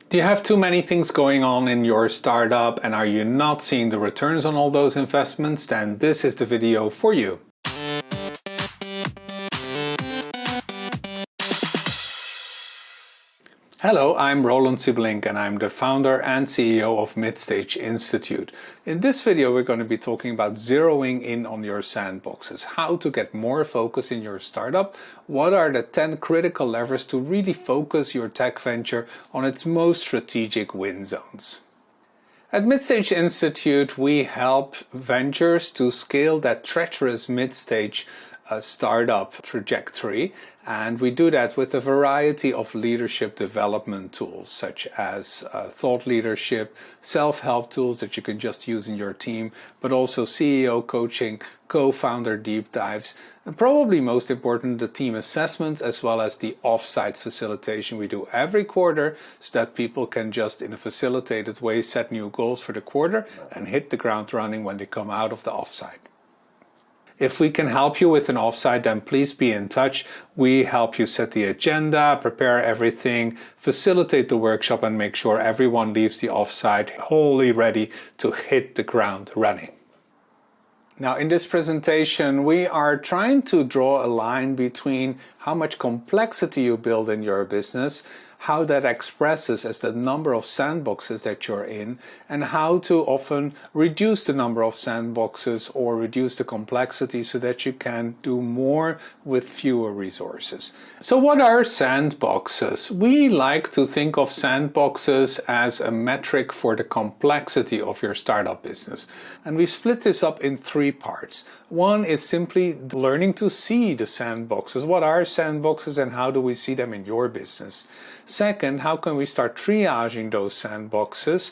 Do you have too many things going on in your startup and are you not seeing the returns on all those investments? Then this is the video for you. Hello, I'm Roland Siebelink and I'm the founder and CEO of Midstage Institute. In this video we're going to be talking about zeroing in on your sandboxes, how to get more focus in your startup, what are the 10 critical levers to really focus your tech venture on its most strategic win zones. At Midstage Institute we help ventures to scale that treacherous mid-stage startup trajectory, and we do that with a variety of leadership development tools such as thought leadership, self-help tools that you can just use in your team, but also CEO coaching, co-founder deep dives, and probably most important, the team assessments as well as the off-site facilitation we do every quarter so that people can just in a facilitated way set new goals for the quarter and hit the ground running when they come out of the off-site. If we can help you with an offsite, then please be in touch. We help you set the agenda, prepare everything, facilitate the workshop, and make sure everyone leaves the offsite wholly ready to hit the ground running. Now, in this presentation, we are trying to draw a line between how much complexity you build in your business, how that expresses as the number of sandboxes that you're in, and how to often reduce the number of sandboxes or reduce the complexity so that you can do more with fewer resources. So what are sandboxes? We like to think of sandboxes as a metric for the complexity of your startup business. And we split this up in 3 parts. One is simply learning to see the sandboxes. What are sandboxes and how do we see them in your business? Second, how can we start triaging those sandboxes,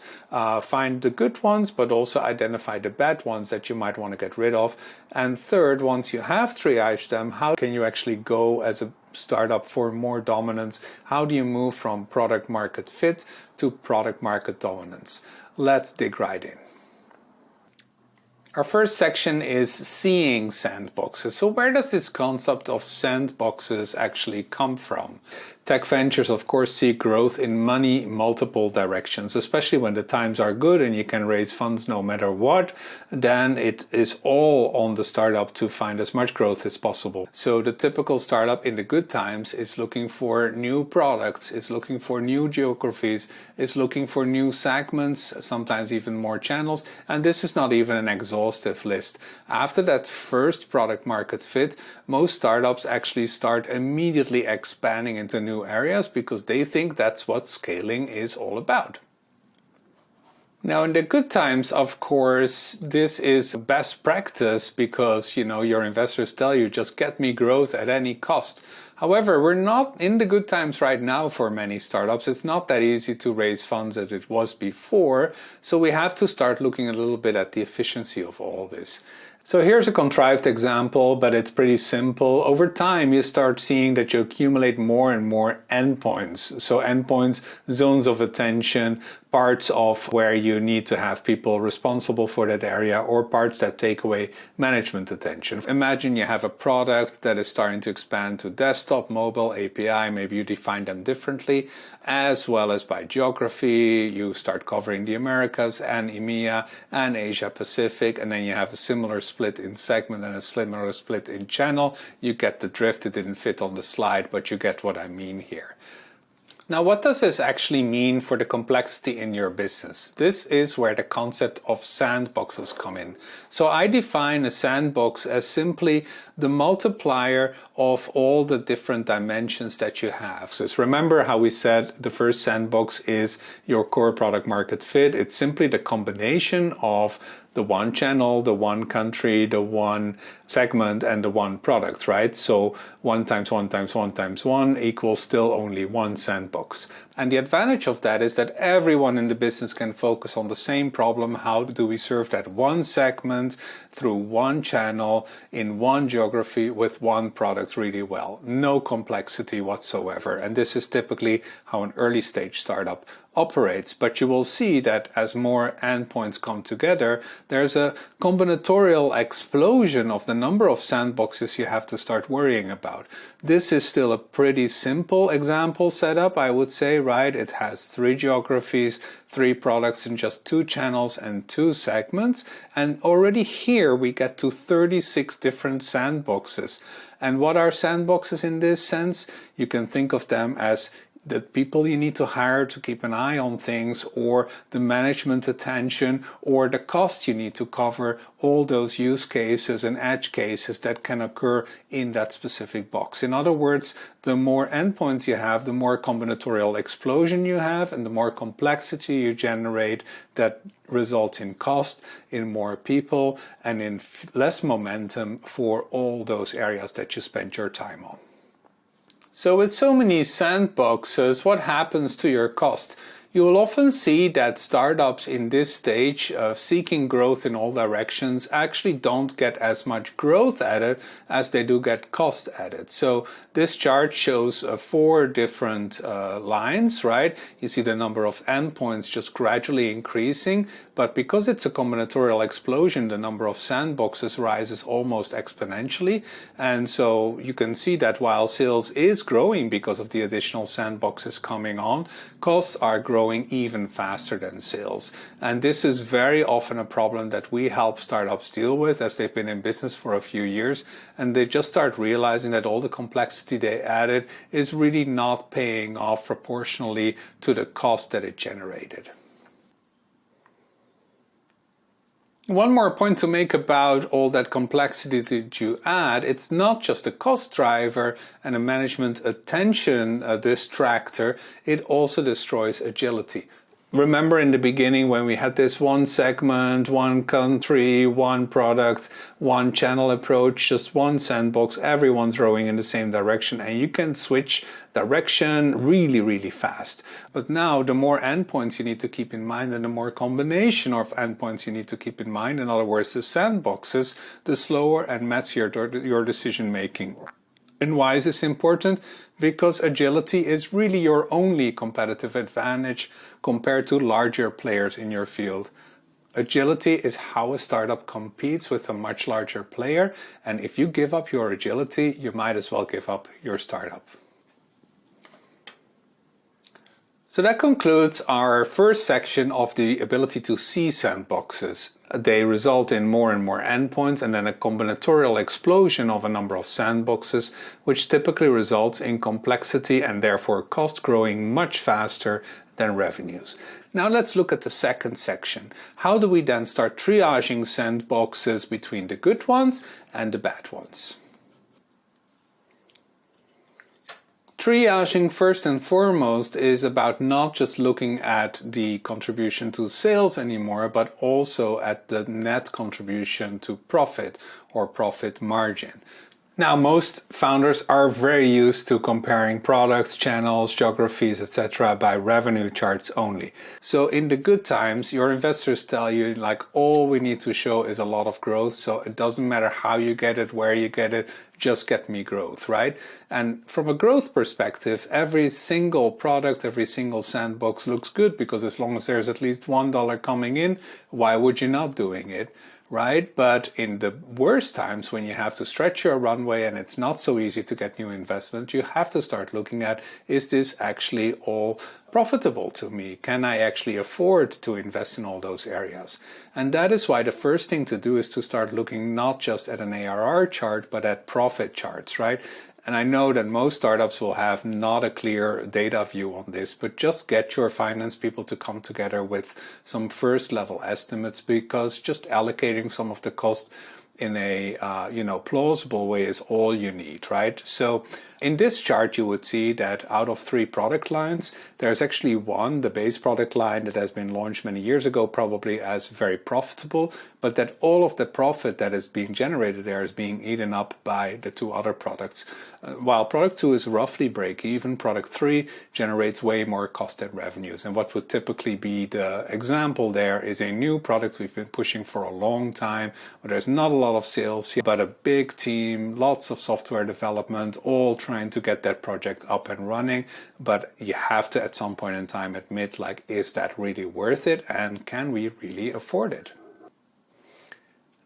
find the good ones, but also identify the bad ones that you might want to get rid of. And third, once you have triaged them, how can you actually go as a startup for more dominance? How do you move from product market fit to product market dominance? Let's dig right in. Our first section is seeing sandboxes. So where does this concept of sandboxes actually come from? Tech ventures, of course, see growth in many multiple directions, especially when the times are good and you can raise funds no matter what. Then it is all on the startup to find as much growth as possible. So the typical startup in the good times is looking for new products, is looking for new geographies, is looking for new segments, sometimes even more channels. And this is not even an exhaustive list. After that first product market fit, most startups actually start immediately expanding into new areas because they think that's what scaling is all about. Now, in the good times, of course, this is best practice because, your investors tell you just get me growth at any cost. However, we're not in the good times right now for many startups. It's not that easy to raise funds as it was before. So we have to start looking a little bit at the efficiency of all this. So here's a contrived example, but it's pretty simple. Over time, you start seeing that you accumulate more and more endpoints. So endpoints, zones of attention, parts of where you need to have people responsible for that area or parts that take away management attention. Imagine you have a product that is starting to expand to desktop, mobile, API, maybe you define them differently, as well as by geography. You start covering the Americas and EMEA and Asia Pacific, and then you have a similar split in segment and a similar split in channel. You get the drift. It didn't fit on the slide, but you get what I mean here. Now, what does this actually mean for the complexity in your business? This is where the concept of sandboxes come in. So I define a sandbox as simply the multiplier of all the different dimensions that you have. So remember how we said the first sandbox is your core product market fit. It's simply the combination of the one channel, the one country, the one segment, and the one product, right? So 1 times 1 times 1 times 1 equals still only one sandbox. And the advantage of that is that everyone in the business can focus on the same problem. How do we serve that one segment through one channel in one geography with one product really well? No complexity whatsoever. And this is typically how an early stage startup operates. But you will see that as more endpoints come together, there's a combinatorial explosion of the number of sandboxes you have to start worrying about. This is still a pretty simple example setup, I would say, right? It has 3 geographies, 3 products in just 2 channels and 2 segments. And already here we get to 36 different sandboxes. And what are sandboxes in this sense? You can think of them as the people you need to hire to keep an eye on things, or the management attention, or the cost you need to cover all those use cases and edge cases that can occur in that specific box. In other words, the more endpoints you have, the more combinatorial explosion you have, and the more complexity you generate that results in cost, in more people, and in less momentum for all those areas that you spend your time on. So with so many sandboxes, what happens to your cost? You will often see that startups in this stage of seeking growth in all directions actually don't get as much growth added as they do get cost added. So this chart shows 4 different lines, right? You see the number of endpoints just gradually increasing, but because it's a combinatorial explosion, the number of sandboxes rises almost exponentially. And so you can see that while sales is growing because of the additional sandboxes coming on, costs are growing even faster than sales. And this is very often a problem that we help startups deal with as they've been in business for a few years, and they just start realizing that all the complexity they added is really not paying off proportionally to the cost that it generated. One more point to make about all that complexity that you add, it's not just a cost driver and a management attention distractor, it also destroys agility. Remember in the beginning when we had this one segment, one country, one product, one channel approach, just one sandbox, everyone's rowing in the same direction, and you can switch direction really, really fast. But now the more endpoints you need to keep in mind and the more combination of endpoints you need to keep in mind, in other words, the sandboxes, the slower and messier your decision making. And why is this important? Because agility is really your only competitive advantage compared to larger players in your field. Agility is how a startup competes with a much larger player, and if you give up your agility, you might as well give up your startup. So that concludes our first section of the ability to see sandboxes. They result in more and more endpoints and then a combinatorial explosion of a number of sandboxes, which typically results in complexity and therefore cost growing much faster than revenues. Now let's look at the second section. How do we then start triaging sandboxes between the good ones and the bad ones? Triaging first and foremost is about not just looking at the contribution to sales anymore, but also at the net contribution to profit or profit margin. Now, most founders are very used to comparing products, channels, geographies, etc. by revenue charts only. So in the good times, your investors tell you like all we need to show is a lot of growth. So it doesn't matter how you get it, where you get it, just get me growth, right? And from a growth perspective, every single product, every single sandbox looks good because as long as there's at least $1 coming in, why would you not doing it? Right? But in the worst times when you have to stretch your runway and it's not so easy to get new investment, you have to start looking at, is this actually all profitable to me? Can I actually afford to invest in all those areas? And that is why the first thing to do is to start looking not just at an ARR chart, but at profit charts, right? And I know that most startups will have not a clear data view on this, but just get your finance people to come together with some first level estimates, because just allocating some of the cost in a plausible way is all you need, right? So in this chart, you would see that out of 3 product lines, there's actually one, the base product line that has been launched many years ago, probably as very profitable, but that all of the profit that is being generated there is being eaten up by the 2 other products. While product 2 is roughly break even, product 3 generates way more cost than revenues. And what would typically be the example there is a new product we've been pushing for a long time, where there's not a lot of sales, but a big team, lots of software development, all trying to get that project up and running, but you have to at some point in time admit, like, is that really worth it, and can we really afford it?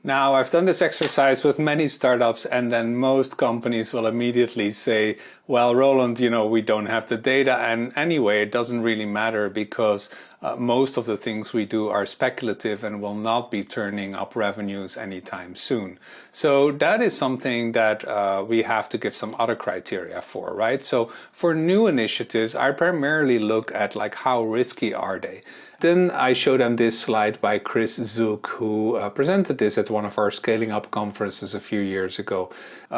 Now, I've done this exercise with many startups, and then most companies will immediately say, well, Roland, we don't have the data, and anyway, it doesn't really matter because most of the things we do are speculative and will not be turning up revenues anytime soon. So that is something that we have to give some other criteria for, right? So for new initiatives, I primarily look at like how risky are they. Then I showed them this slide by Chris Zook, who presented this at one of our Scaling Up conferences a few years ago,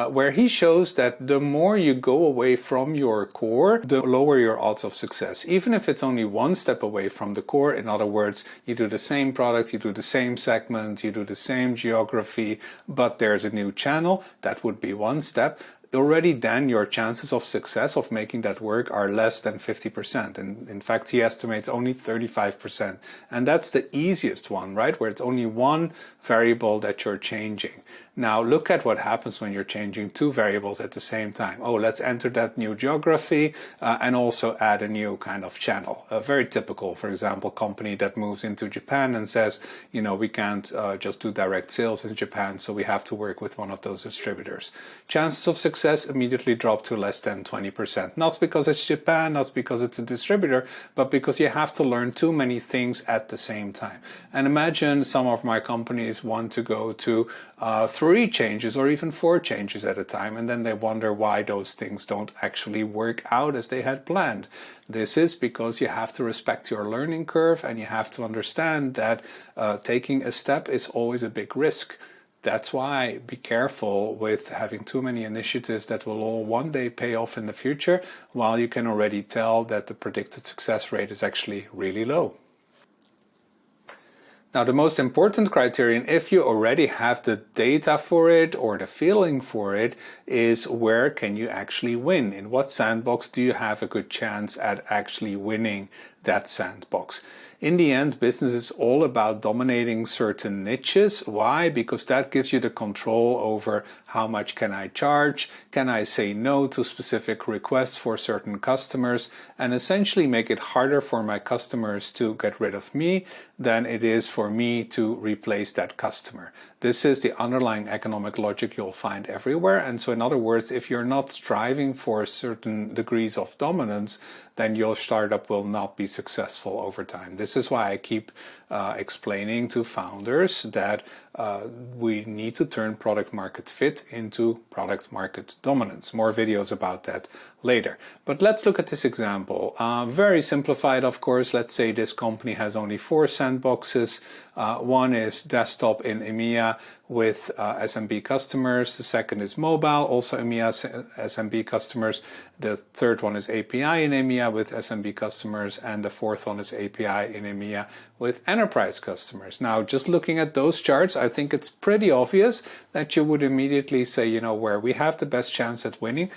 where he shows that the more you go away from your core, the lower your odds of success. Even if it's only one step away from the core, in other words, you do the same products, you do the same segment, you do the same geography, but there's a new channel, that would be one step. Already then your chances of success of making that work are less than 50%. And in fact, he estimates only 35%. And that's the easiest one, right? Where it's only one variable that you're changing. Now look at what happens when you're changing two variables at the same time. Oh, let's enter that new geography and also add a new kind of channel. A very typical, for example, company that moves into Japan and says, we can't just do direct sales in Japan, so we have to work with one of those distributors. Chances of success immediately drop to less than 20%. Not because it's Japan, not because it's a distributor, but because you have to learn too many things at the same time. And imagine some of my companies want to go to 3 changes or even 4 changes at a time, and then they wonder why those things don't actually work out as they had planned. This is because you have to respect your learning curve, and you have to understand that taking a step is always a big risk. That's why be careful with having too many initiatives that will all one day pay off in the future, while you can already tell that the predicted success rate is actually really low. Now, the most important criterion, if you already have the data for it or the feeling for it, is where can you actually win? In what sandbox do you have a good chance at actually winning that sandbox? In the end, business is all about dominating certain niches. Why? Because that gives you the control over how much can I charge, can I say no to specific requests for certain customers, and essentially make it harder for my customers to get rid of me than it is for me to replace that customer. This is the underlying economic logic you'll find everywhere. And so in other words, if you're not striving for certain degrees of dominance, then your startup will not be successful over time. This is why I keep explaining to founders that we need to turn product market fit into product market dominance. More videos about that later. But let's look at this example. Very simplified, of course. Let's say this company has only 4 sandboxes. One is desktop in EMEA with SMB customers. The second is mobile, also EMEA SMB customers. The third one is API in EMEA with SMB customers. And the fourth one is API in EMEA with enterprise customers. Now, just looking at those charts, I think it's pretty obvious that you would immediately say, where we have the best chance at winning.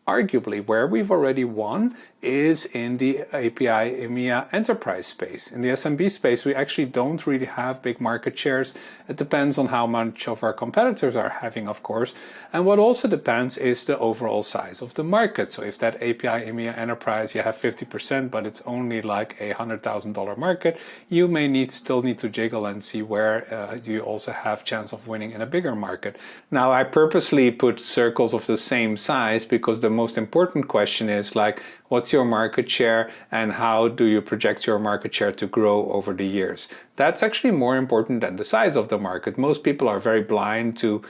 Arguably, where we've already won is in the API EMEA enterprise space. In the SMB space, we actually don't really have big market shares. It depends on how much of our competitors are having, of course. And what also depends is the overall size of the market. So if that API EMEA enterprise, you have 50%, but it's only like a $100,000 market, you may still need to jiggle and see where you also have chance of winning in a bigger market. Now, I purposely put circles of the same size because the most important question is like, what's your market share and how do you project your market share to grow over the years? That's actually more important than the size of the market. Most people are very blind to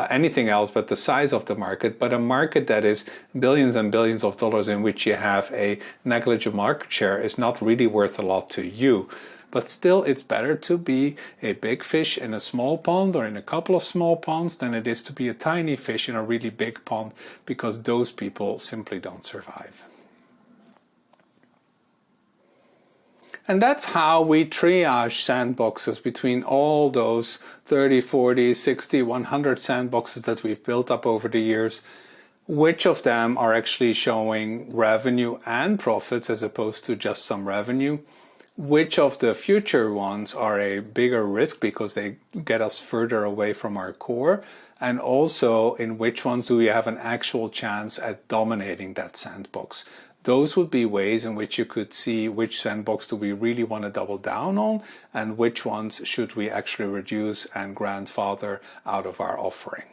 anything else but the size of the market. But a market that is billions and billions of dollars in which you have a negligible market share is not really worth a lot to you. But still, it's better to be a big fish in a small pond or in a couple of small ponds than it is to be a tiny fish in a really big pond, because those people simply don't survive. And that's how we triage sandboxes between all those 30, 40, 60, 100 sandboxes that we've built up over the years. Which of them are actually showing revenue and profits as opposed to just some revenue? which of the future ones are a bigger risk because they get us further away from our core, and also in which ones do we have an actual chance at dominating that sandbox. Those would be ways in which you could see which sandbox do we really want to double down on and which ones should we actually reduce and grandfather out of our offering.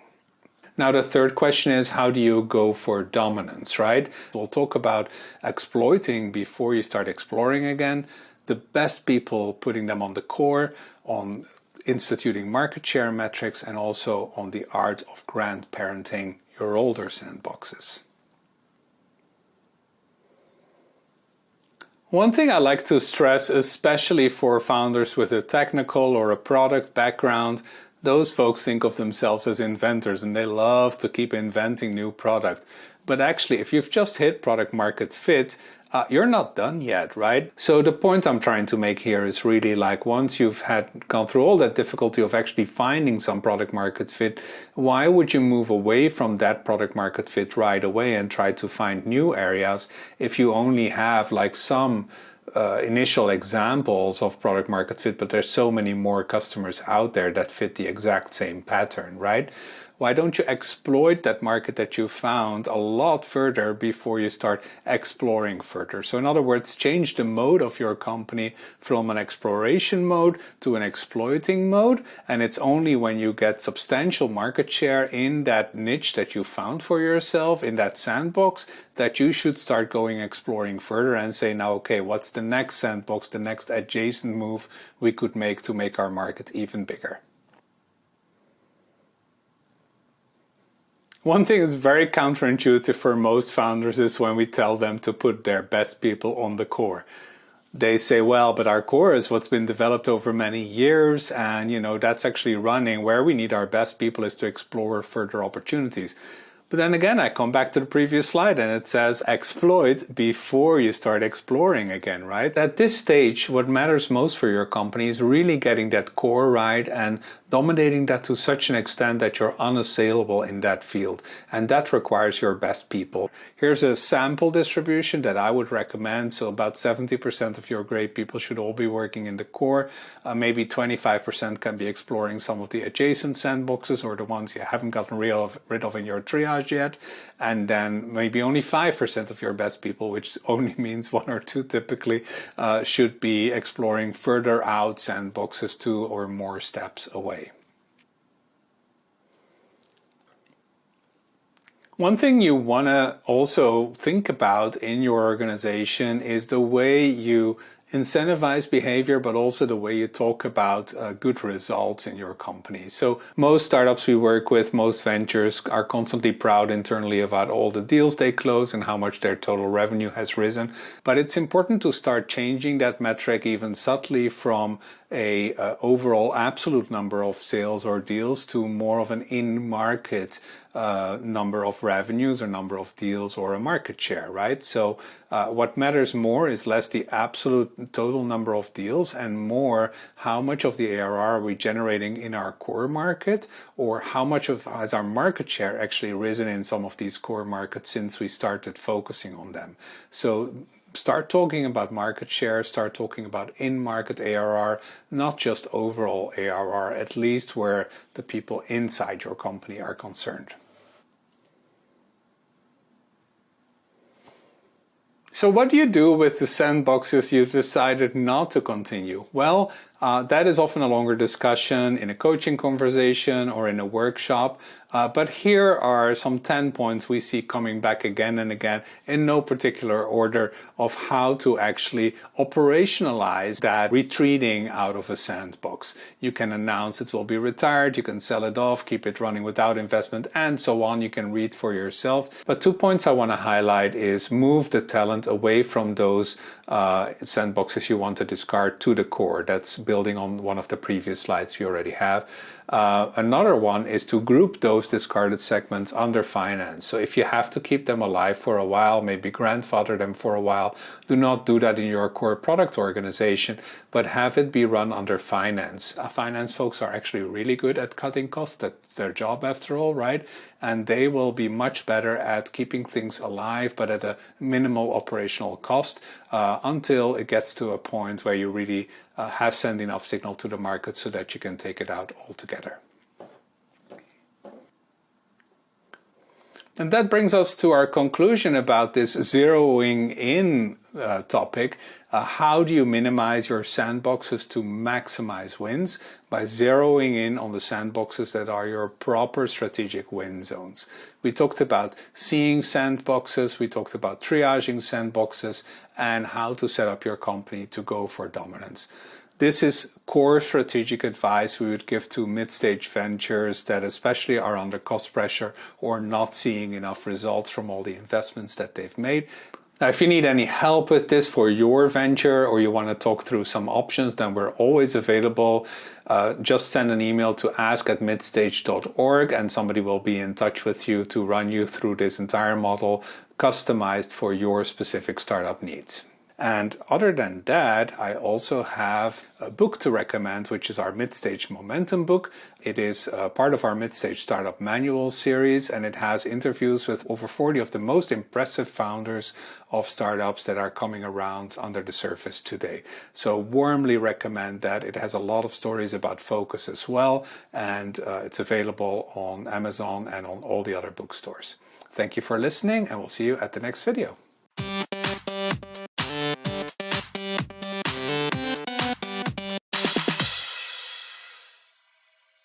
Now, the third question is, how do you go for dominance, right? We'll talk about exploiting before you start exploring again. The best people, putting them on the core, on instituting market share metrics, and also on the art of grandparenting your older sandboxes. One thing I like to stress, especially for founders with a technical or a product background, those folks think of themselves as inventors and they love to keep inventing new product. But actually, if you've just hit product market fit, you're not done yet, right? So the point I'm trying to make here is really like, once you've gone through all that difficulty of actually finding some product market fit, why would you move away from that product market fit right away and try to find new areas if you only have like some initial examples of product market fit, but there's so many more customers out there that fit the exact same pattern, right? Why don't you exploit that market that you found a lot further before you start exploring further? So in other words, change the mode of your company from an exploration mode to an exploiting mode. And it's only when you get substantial market share in that niche that you found for yourself, in that sandbox, that you should start going exploring further and say, now, okay, what's the next sandbox, the next adjacent move we could make to make our market even bigger? One thing is very counterintuitive for most founders is when we tell them to put their best people on the core. They say, well, but our core is what's been developed over many years, and that's actually running. Where we need our best people is to explore further opportunities. But then again, I come back to the previous slide and it says exploit before you start exploring again, right? At this stage, what matters most for your company is really getting that core right and dominating that to such an extent that you're unassailable in that field. And that requires your best people. Here's a sample distribution that I would recommend. So about 70% of your great people should all be working in the core. Maybe 25% can be exploring some of the adjacent sandboxes or the ones you haven't gotten rid of in your triage yet. And then maybe only 5% of your best people, which only means 1 or 2 typically, should be exploring further out sandboxes 2 or more steps away. One thing you want to also think about in your organization is the way you incentivize behavior, but also the way you talk about good results in your company. So most startups we work with, most ventures are constantly proud internally about all the deals they close and how much their total revenue has risen. But it's important to start changing that metric even subtly from a overall absolute number of sales or deals to more of an in-market number of revenues or number of deals or a market share, right? So what matters more is less the absolute total number of deals and more how much of the ARR are we generating in our core market, or how much of has our market share actually risen in some of these core markets since we started focusing on them. So start talking about market share, start talking about in-market ARR, not just overall ARR, at least where the people inside your company are concerned. So what do you do with the sandboxes you've decided not to continue? Well, that is often a longer discussion in a coaching conversation or in a workshop. But here are some 10 points we see coming back again and again in no particular order of how to actually operationalize that retreating out of a sandbox. You can announce it will be retired, you can sell it off, keep it running without investment, and so on. You can read for yourself. But 2 points I want to highlight is move the talent away from those sandboxes you want to discard to the core. That's building on one of the previous slides we already have. Another one is to group those discarded segments under finance. So if you have to keep them alive for a while, maybe grandfather them for a while, do not do that in your core product organization, but have it be run under finance. Finance folks are actually really good at cutting costs. That's their job after all, right? And they will be much better at keeping things alive, but at a minimal operational cost until it gets to a point where you really have sent enough signal to the market so that you can take it out altogether. And that brings us to our conclusion about this zeroing in topic. How do you minimize your sandboxes to maximize wins? By zeroing in on the sandboxes that are your proper strategic win zones. We talked about seeing sandboxes, we talked about triaging sandboxes, and how to set up your company to go for dominance. This is core strategic advice we would give to mid-stage ventures that especially are under cost pressure or not seeing enough results from all the investments that they've made. Now, if you need any help with this for your venture or you want to talk through some options, then we're always available. Just send an email to ask@midstage.org and somebody will be in touch with you to run you through this entire model customized for your specific startup needs. And other than that, I also have a book to recommend, which is our Mid-Stage Momentum book. It is part of our Mid-Stage Startup Manual series, and it has interviews with over 40 of the most impressive founders of startups that are coming around under the surface today. So warmly recommend that. It has a lot of stories about focus as well, and it's available on Amazon and on all the other bookstores. Thank you for listening, and we'll see you at the next video.